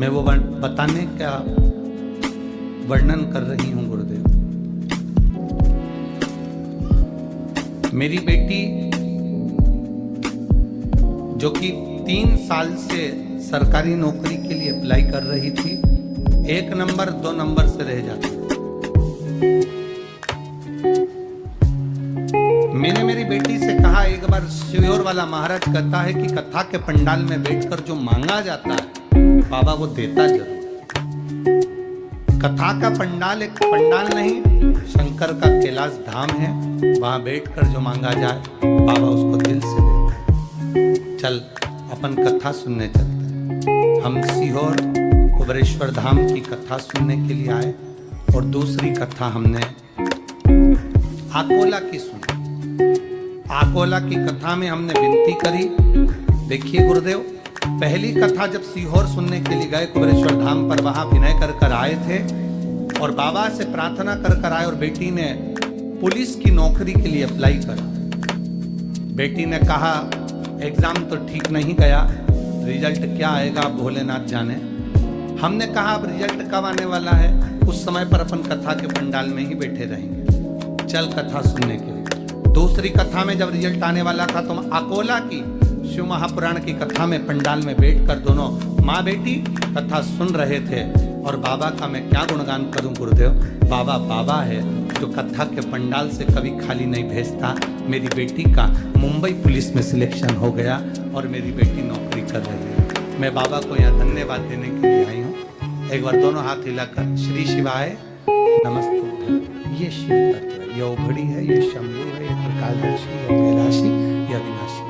मैं वो बताने का वर्णन कर रही हूं गुरुदेव। मेरी बेटी जो कि 3 साल से सरकारी नौकरी के लिए अप्लाई कर रही थी, 1 नंबर 2 नंबर से रह जाती। मैंने मेरी बेटी से कहा, एक बार शियोर वाला महाराज कहता है कि कथा के पंडाल में बैठकर जो मांगा जाता है बाबा वो देता जरूर। कथा का पंडाल एक पंडाल नहीं, शंकर का कैलाश धाम है, वहां बैठकर जो मांगा जाए बाबा उसको दिल से देते। चल अपन कथा सुनने चलते हैं। हम सीहोर कुबरेश्वर धाम की कथा सुनने के लिए आए और दूसरी कथा हमने आकोला की सुनी। आकोला की कथा में हमने विनती करी, देखिए गुरुदेव, पहली कथा जब सीहोर सुनने के लिए गए कुबरेश्वर धाम पर, वहां विनय कर आए थे और बाबा से प्रार्थना कर आए और बेटी ने पुलिस की नौकरी के लिए अप्लाई करा। बेटी ने कहा एग्जाम तो ठीक नहीं गया, रिजल्ट क्या आएगा भोलेनाथ जाने। हमने कहा अब रिजल्ट कब आने वाला है, उस समय पर अपन कथा के पंडाल में ही बैठे रहेंगे, चल कथा सुनने के लिए। दूसरी कथा में जब रिजल्ट आने वाला था तो अकोला की शिव महापुराण की कथा में पंडाल में बैठकर दोनों माँ बेटी कथा सुन रहे थे। और बाबा का मैं क्या गुणगान करूं गुरुदेव, बाबा बाबा है जो कथा के पंडाल से कभी खाली नहीं भेजता। मेरी बेटी का मुंबई पुलिस में सिलेक्शन हो गया और मेरी बेटी नौकरी कर रही है। मैं बाबा को यहाँ धन्यवाद देने के लिए आई हूँ। एक बार दोनों हाथ हिलाकर श्री शिवाय नमस्ते। ये शिव तत्व है, ये उघड़ी है, ये शंभु है, ये प्रकाशदर्शी, ये कैलाशी, ये अविनाशी।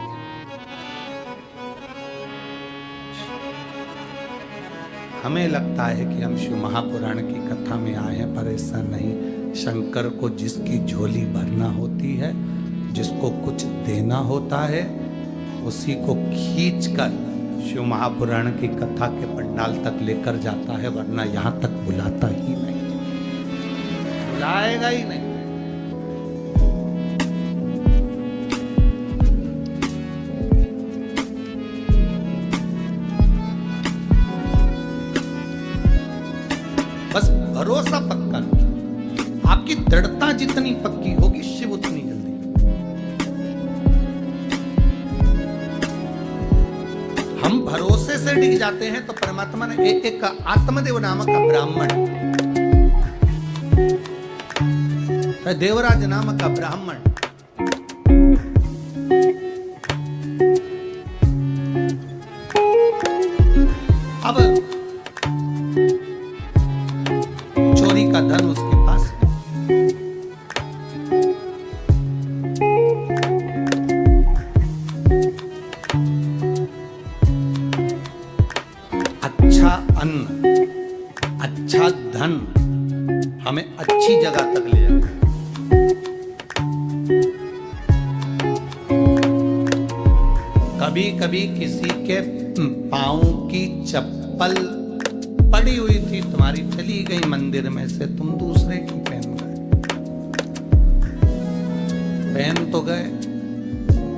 हमें लगता है कि हम शिव महापुराण की कथा में आए हैं, पर ऐसा नहीं। शंकर को जिसकी झोली भरना होती है, जिसको कुछ देना होता है, उसी को खींचकर शिव महापुराण की कथा के पंडाल तक लेकर जाता है, वरना यहां तक बुलाता ही नहीं, बुलाएगा ही नहीं। बस भरोसा पक्का, आपकी दृढ़ता जितनी पक्की होगी शिव उतनी जल्दी। हम भरोसे से डिग जाते हैं तो परमात्मा ने एक आत्मदेव नामक का ब्राह्मण, देवराज नामक का ब्राह्मण, अब चोरी का धन उसके पास है। अच्छा अन्न, अच्छा धन हमें अच्छी जगह तक ले जाता है। कभी कभी किसी के पांव की चप्पल पड़ी हुई थी, तुम्हारी चली गई मंदिर में से, तुम दूसरे की पहन गए। पहन तो गए,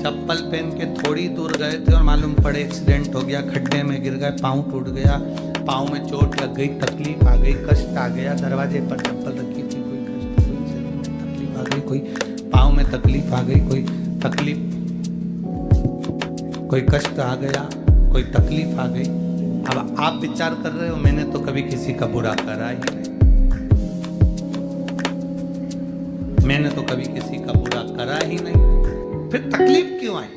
चप्पल पहन के थोड़ी दूर गए थे और मालूम पड़े एक्सीडेंट हो गया, खड्डे में गिर गए, पांव टूट गया, पांव में चोट लग गई, तकलीफ आ गई, कष्ट आ गया। दरवाजे पर चप्पल रखी थी, कोई कष्ट, कोई तकलीफ आ गई, कोई पांव में तकलीफ आ गई, कोई तकलीफ, कोई कष्ट आ गया, कोई तकलीफ आ गई। अब आप विचार कर रहे हो मैंने तो कभी किसी का बुरा करा ही नहीं, मैंने तो कभी किसी का बुरा करा ही नहीं, फिर तकलीफ क्यों आई?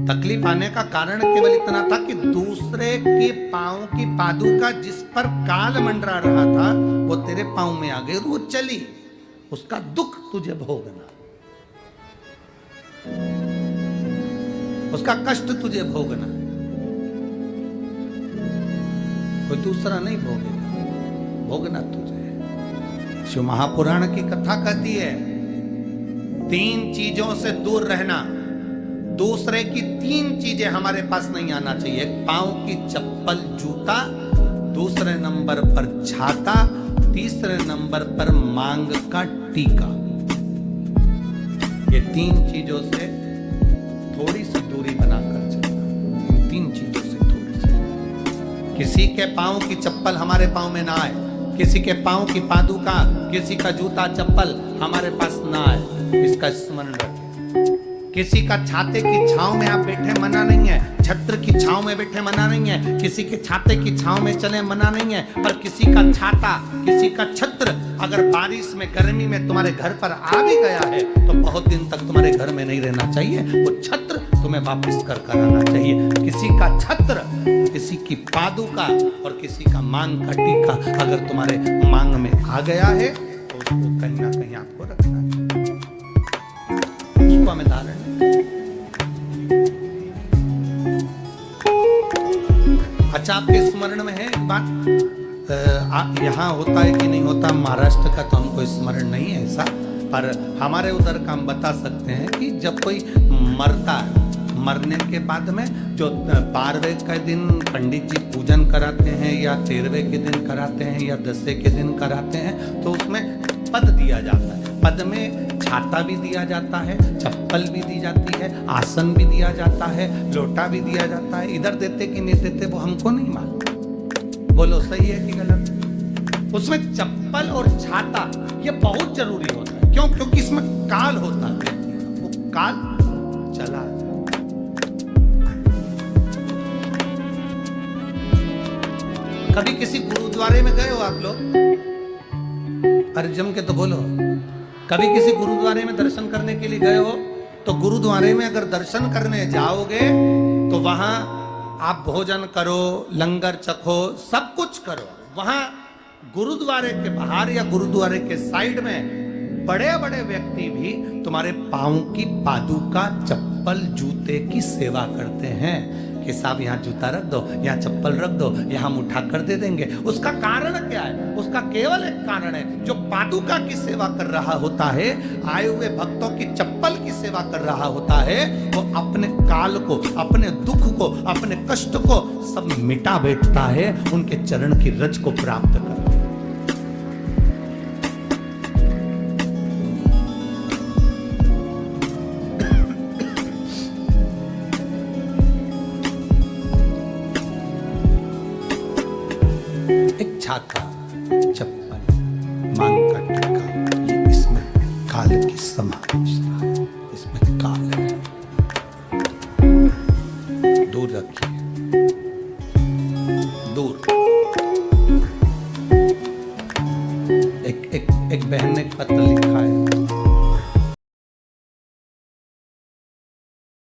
तकलीफ आने का कारण केवल इतना था कि दूसरे के पांव की पादुका जिस पर काल मंडरा रहा था वो तेरे पांव में आ गई, वो चली, उसका दुख तुझे भोगना, उसका कष्ट तुझे भोगना, कोई दूसरा नहीं भोगेगा, भोगना तुझे। शिव महापुराण की कथा कहती है 3 चीजों से दूर रहना, दूसरे की 3 चीजें हमारे पास नहीं आना चाहिए। पांव की चप्पल जूता, दूसरे नंबर पर छाता, तीसरे नंबर पर मांग का टीका। ये 3 चीजों से थोड़ी सी दूरी बनाकर चलना, इन 3 चीजों से थोड़ी सी। किसी के पाँव की चप्पल हमारे पाँव में ना आए, किसी के पाँव की पादुका, किसी का जूता चप्पल हमारे पास ना आए, इसका स्मरण रखें। किसी का छाते की छांव में आप बैठे मना नहीं है, छत्र की छांव में बैठे मना नहीं है, किसी के छाते की छांव में चले मना नहीं है, पर किसी का छाता, किसी का छत्र अगर बारिश में गर्मी में तुम्हारे घर पर आ भी गया है तो बहुत दिन तक तुम्हारे घर में नहीं रहना चाहिए, वो छत्र तुम्हें वापस कर आना चाहिए। किसी का छत्र, किसी की पादुका और किसी का मांग का टीका अगर तुम्हारे मांग में आ गया है तो उसको कहीं ना कहीं आपको रखना चाहिए, उसको हमें धारण। अच्छा, आपके स्मरण में है एक बात, यहाँ होता है कि नहीं होता महाराष्ट्र का तो हमको स्मरण नहीं है ऐसा, पर हमारे उधर का हम बता सकते हैं कि जब कोई मरता है, मरने के बाद में जो 12वें के दिन पंडित जी पूजन कराते हैं या 13वें के दिन कराते हैं या 10वें के दिन कराते हैं तो उसमें पद दिया जाता है। पद में छाता भी दिया जाता है, चप्पल भी दी जाती है, आसन भी दिया जाता है, लोटा भी दिया जाता है। इधर देते कि नहीं देते वो हमको नहीं मालूम, बोलो सही है कि गलत। उसमें चप्पल और छाता ये बहुत जरूरी होता है, क्यों? क्योंकि इसमें काल होता है, वो काल चला जाए। कभी किसी गुरुद्वारे में गए हो आप लोग? अरे जम के तो बोलो। कभी किसी गुरुद्वारे में दर्शन करने के लिए गए हो? तो गुरुद्वारे में अगर दर्शन करने जाओगे तो वहां आप भोजन करो, लंगर चखो, सब कुछ करो। वहां गुरुद्वारे के बाहर या गुरुद्वारे के साइड में बड़े बड़े व्यक्ति भी तुम्हारे पांव की पादुका, चप्पल, जूते की सेवा करते हैं कि साहब यहाँ जूता रख दो, यहाँ चप्पल रख दो, यहाँ हम उठा कर दे देंगे। उसका कारण क्या है? उसका केवल एक कारण है, जो पादुका की सेवा कर रहा होता है, आए हुए भक्तों की चप्पल की सेवा कर रहा होता है, वो अपने काल को, अपने दुख को, अपने कष्ट को सब मिटा बैठता है, उनके चरण की रज को प्राप्त कर। छाता, चप्पल, मांग का टीका, ये इसमें काल की समावेशता, इसमें काल है, दूर रखिए, दूर। एक बहन ने पत्र लिखा